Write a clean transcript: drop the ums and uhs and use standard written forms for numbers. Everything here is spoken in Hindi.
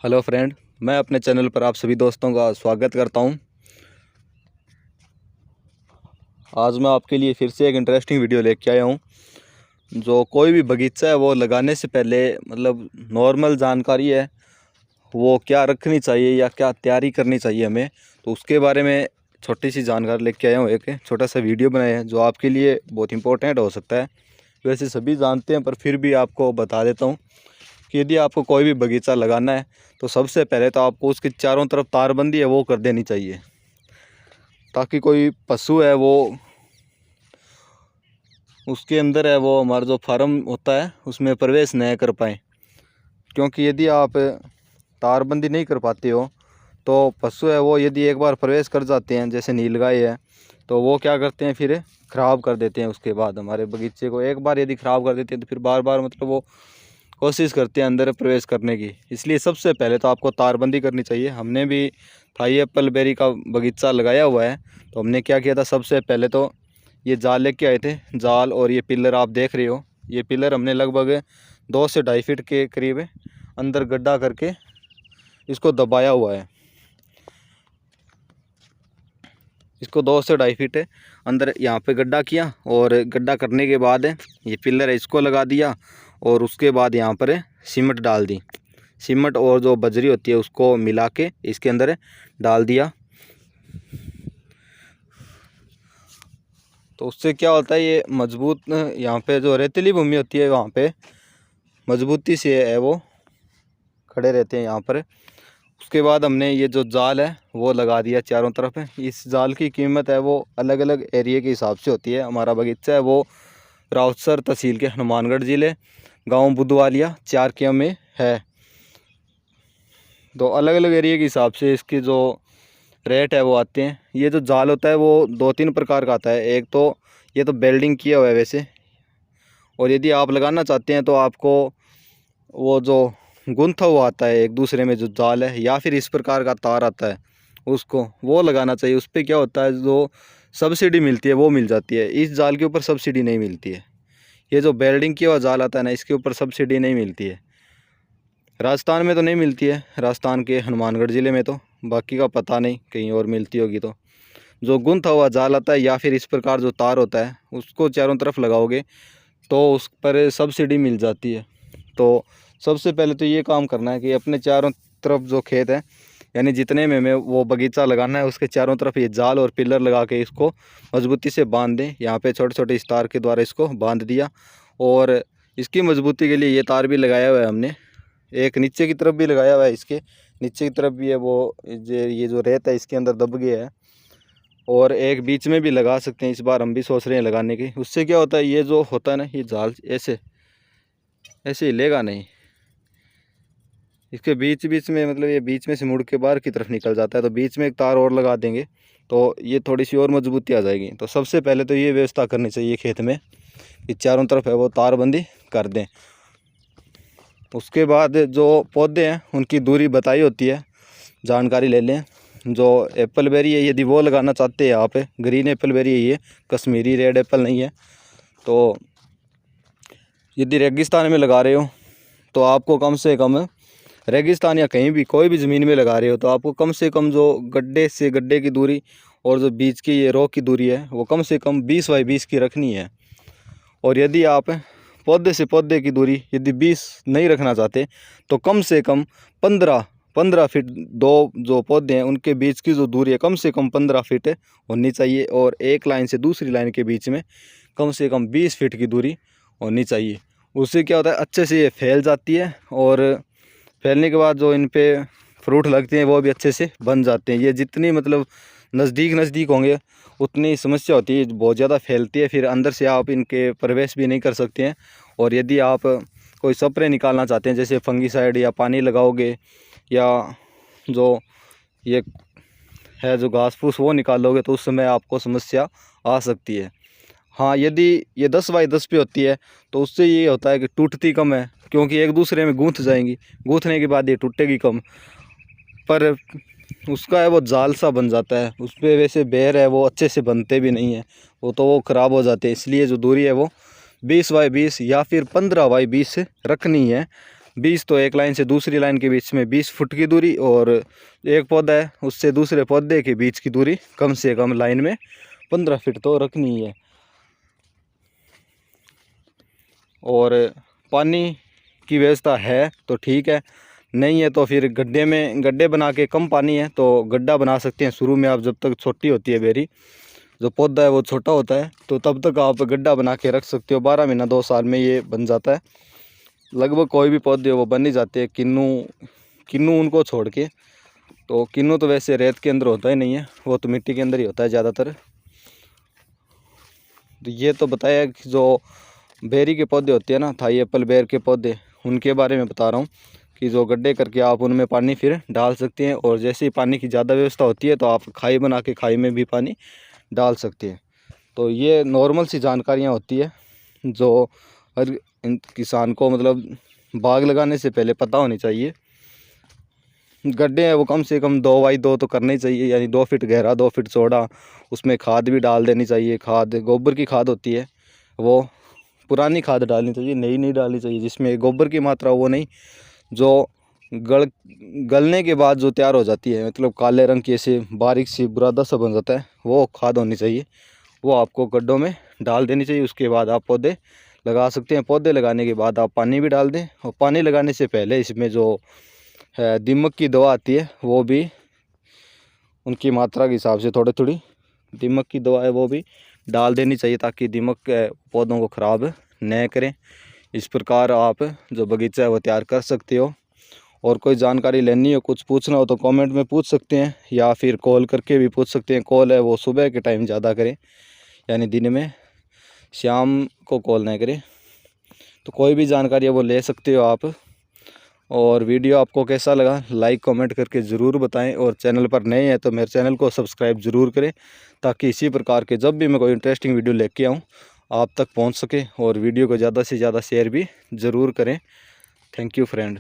हेलो फ्रेंड, मैं अपने चैनल पर आप सभी दोस्तों का स्वागत करता हूं। आज मैं आपके लिए फिर से एक इंटरेस्टिंग वीडियो लेके आया हूं। जो कोई भी बगीचा है वो लगाने से पहले मतलब नॉर्मल जानकारी है वो क्या रखनी चाहिए या क्या तैयारी करनी चाहिए हमें, तो उसके बारे में छोटी सी जानकारी लेके आया हूँ। एक छोटा सा वीडियो बनाया है जो आपके लिए बहुत इंपॉर्टेंट हो सकता है। वैसे सभी जानते हैं पर फिर भी आपको बता देता हूँ कि यदि आपको कोई भी बगीचा लगाना है तो सबसे पहले तो आपको उसकी चारों तरफ तारबंदी है वो कर देनी चाहिए, ताकि कोई पशु है वो उसके अंदर है वो हमारा जो फार्म होता है उसमें प्रवेश नहीं कर पाए। क्योंकि यदि आप तारबंदी नहीं कर पाते हो तो पशु है वो यदि एक बार प्रवेश कर जाते हैं, जैसे नीलगाय है, तो वो क्या करते हैं फिर ख़राब कर देते हैं। उसके बाद हमारे बगीचे को एक बार यदि ख़राब कर देते हैं तो फिर बार बार मतलब वो कोशिश करते हैं अंदर प्रवेश करने की। इसलिए सबसे पहले तो आपको तारबंदी करनी चाहिए। हमने भी थाई एप्पल बेरी का बगीचा लगाया हुआ है, तो हमने क्या किया था, सबसे पहले तो ये जाल लेके आए थे। जाल और ये पिलर आप देख रहे हो, ये पिलर हमने लगभग 2 से 2.5 फीट के करीब अंदर गड्ढा करके इसको दबाया हुआ है। इसको 2 से 2.5 फीट अंदर यहाँ पे गड्ढा किया और गड्ढा करने के बाद ये पिलर है इसको लगा दिया और उसके बाद यहाँ पर सीमेंट डाल दी। सीमेंट और जो बजरी होती है उसको मिला के इसके अंदर डाल दिया। तो उससे क्या होता है, ये मजबूत, यहाँ पे जो रेतीली भूमि होती है वहाँ पे मजबूती से है वो खड़े रहते हैं यहाँ पर। उसके बाद हमने ये जो जाल है वो लगा दिया चारों तरफ। इस जाल की कीमत है वो अलग अलग एरिया के हिसाब से होती है। हमारा बगीचा है वो राउतसर तहसील के हनुमानगढ़ ज़िले गांव बुधवालिया 4 के में है। तो अलग अलग एरिया के हिसाब से इसकी जो रेट है वो आते हैं। ये जो जाल होता है वो 2-3 प्रकार का आता है। एक तो ये तो बेल्डिंग किया हुआ है वैसे, और यदि आप लगाना चाहते हैं तो आपको वो जो गुंथा हुआ आता है एक दूसरे में जो जाल है, या फिर इस प्रकार का तार आता है उसको वो लगाना चाहिए। उस पर क्या होता है, जो सब्सिडी मिलती है वो मिल जाती है। इस जाल के ऊपर सब्सिडी नहीं मिलती है। ये जो बेल्डिंग किया हुआ जाल आता है ना, इसके ऊपर सब्सिडी नहीं मिलती है। राजस्थान में तो नहीं मिलती है, राजस्थान के हनुमानगढ़ ज़िले में तो, बाकी का पता नहीं कहीं और मिलती होगी। तो जो गुंथा हुआ जाल आता है या फिर इस प्रकार जो तार होता है उसको चारों तरफ लगाओगे तो उस पर सब्सिडी मिल जाती है। तो सबसे पहले तो ये काम करना है कि अपने चारों तरफ जो खेत है, यानी जितने में वो बगीचा लगाना है उसके चारों तरफ ये जाल और पिलर लगा के इसको मजबूती से बांध दें। यहाँ पे छोटे छोटे इस तार के द्वारा इसको बांध दिया, और इसकी मजबूती के लिए ये तार भी लगाया हुआ है हमने। एक नीचे की तरफ भी लगाया हुआ है, इसके नीचे की तरफ भी है वो, ये जो रेत है इसके अंदर दब गया है, और एक बीच में भी लगा सकते हैं। इस बार हम भी सोच रहे हैं लगाने की। उससे क्या होता है, ये जो होता है ना, ये जाल ऐसे ऐसे हिलेगा नहीं, इसके बीच बीच में मतलब ये बीच में से मुड़ के बाहर की तरफ निकल जाता है। तो बीच में एक तार और लगा देंगे तो ये थोड़ी सी और मजबूती आ जाएगी। तो सबसे पहले तो ये व्यवस्था करनी चाहिए खेत में कि चारों तरफ है वो तारबंदी कर दें। उसके बाद जो पौधे हैं उनकी दूरी बताई होती है, जानकारी ले लें। जो एप्पल बेरी है यदि वो लगाना चाहते हैं आप, ग्रीन एप्पल बेरी है ये, कश्मीरी रेड एप्पल नहीं है। तो यदि रेगिस्तान में लगा रहे हो तो आपको कम से कम, रेगिस्तान या कहीं भी कोई भी ज़मीन में लगा रहे हो तो आपको कम से कम जो गड्ढे से गड्ढे की दूरी और जो बीच की ये रो की दूरी है वो कम से कम 20 बाई 20 की रखनी है। और यदि आप पौधे से पौधे की दूरी यदि 20 नहीं रखना चाहते तो कम से कम 15 फीट, दो जो पौधे हैं उनके बीच की जो दूरी है कम से कम 15 फीट होनी चाहिए, और एक लाइन से दूसरी लाइन के बीच में कम से कम 20 फीट की दूरी होनी चाहिए। उससे क्या होता है, अच्छे से ये फैल जाती है, और फैलने के बाद जो इन पे फ्रूट लगते हैं वो भी अच्छे से बन जाते हैं। ये जितनी मतलब नज़दीक होंगे उतनी समस्या होती है, बहुत ज़्यादा फैलती है, फिर अंदर से आप इनके प्रवेश भी नहीं कर सकते हैं। और यदि आप कोई स्प्रे निकालना चाहते हैं, जैसे फंगीसाइड या पानी लगाओगे या जो ये है जो घास फूस वो निकालोगे तो उस समय आपको समस्या आ सकती है। हाँ, यदि ये 10 बाई 10 पे होती है तो उससे ये होता है कि टूटती कम है, क्योंकि एक दूसरे में गूंथ जाएंगी, गूंथने के बाद ये टूटेगी कम। पर उसका है वो जाल सा बन जाता है, उस पर वैसे बेर है वो अच्छे से बनते भी नहीं है, वो ख़राब हो जाते हैं। इसलिए जो दूरी है वो 20 बाई 20 या फिर 15 बाई 20 रखनी है, 20 तो एक लाइन से दूसरी लाइन के बीच में 20 फुट की दूरी, और एक पौधा है उससे दूसरे पौधे के बीच की दूरी कम से कम लाइन में 15 फीट तो रखनी है। और पानी की व्यवस्था है तो ठीक है, नहीं है तो फिर गड्ढे बना के, कम पानी है तो गड्ढा बना सकते हैं शुरू में आप, जब तक छोटी होती है बेरी, जो पौधा है वो छोटा होता है, तो तब तक आप गड्ढा बना के रख सकते हो। 12 महीना 2 साल में ये बन जाता है लगभग, कोई भी पौधे वो बन ही जाते हैं। किन्नू उनको छोड़ के, तो किन्नू तो वैसे रेत के अंदर होता ही नहीं है, वो तो मिट्टी के अंदर ही होता है ज़्यादातर। तो ये तो बताया कि जो बेरी के पौधे होते हैं ना, थाई एप्पल बेर के पौधे, उनके बारे में बता रहा हूँ कि जो गड्ढे करके आप उनमें पानी फिर डाल सकते हैं, और जैसे ही पानी की ज़्यादा व्यवस्था होती है तो आप खाई बना के खाई में भी पानी डाल सकते हैं। तो ये नॉर्मल सी जानकारियाँ होती है जो हर किसान को मतलब बाग लगाने से पहले पता होनी चाहिए। गड्ढे हैं वो कम से कम 2x2 तो करने ही चाहिए, यानी 2 फीट गहरा 2 फीट चौड़ा। उसमें खाद भी डाल देनी चाहिए, खाद गोबर की खाद होती है, वो पुरानी खाद डालनी चाहिए, नई नहीं डालनी चाहिए, जिसमें गोबर की मात्रा वो नहीं जो गलने के बाद जो तैयार हो जाती है, मतलब काले रंग की ऐसे बारीक सी बुरादा सा बन जाता है, वो खाद होनी चाहिए, वो आपको गड्ढों में डाल देनी चाहिए। उसके बाद आप पौधे लगा सकते हैं। पौधे लगाने के बाद आप पानी भी डाल दें, और पानी लगाने से पहले इसमें जो है दीमक की दवा आती है वो भी उनकी मात्रा के हिसाब से थोड़ी थोड़ी दीमक की दवा है वो भी डाल देनी चाहिए, ताकि दीमक पौधों को ख़राब न करें। इस प्रकार आप जो बगीचा है वो तैयार कर सकते हो। और कोई जानकारी लेनी हो, कुछ पूछना हो तो कमेंट में पूछ सकते हैं, या फिर कॉल करके भी पूछ सकते हैं। कॉल है वो सुबह के टाइम ज़्यादा करें, यानी दिन में, शाम को कॉल ना करें। तो कोई भी जानकारी है वो ले सकते हो आप। और वीडियो आपको कैसा लगा लाइक कमेंट करके ज़रूर बताएं, और चैनल पर नए हैं तो मेरे चैनल को सब्सक्राइब ज़रूर करें, ताकि इसी प्रकार के जब भी मैं कोई इंटरेस्टिंग वीडियो लेके आऊँ आप तक पहुंच सके। और वीडियो को ज़्यादा से ज़्यादा शेयर भी ज़रूर करें। Thank you friend.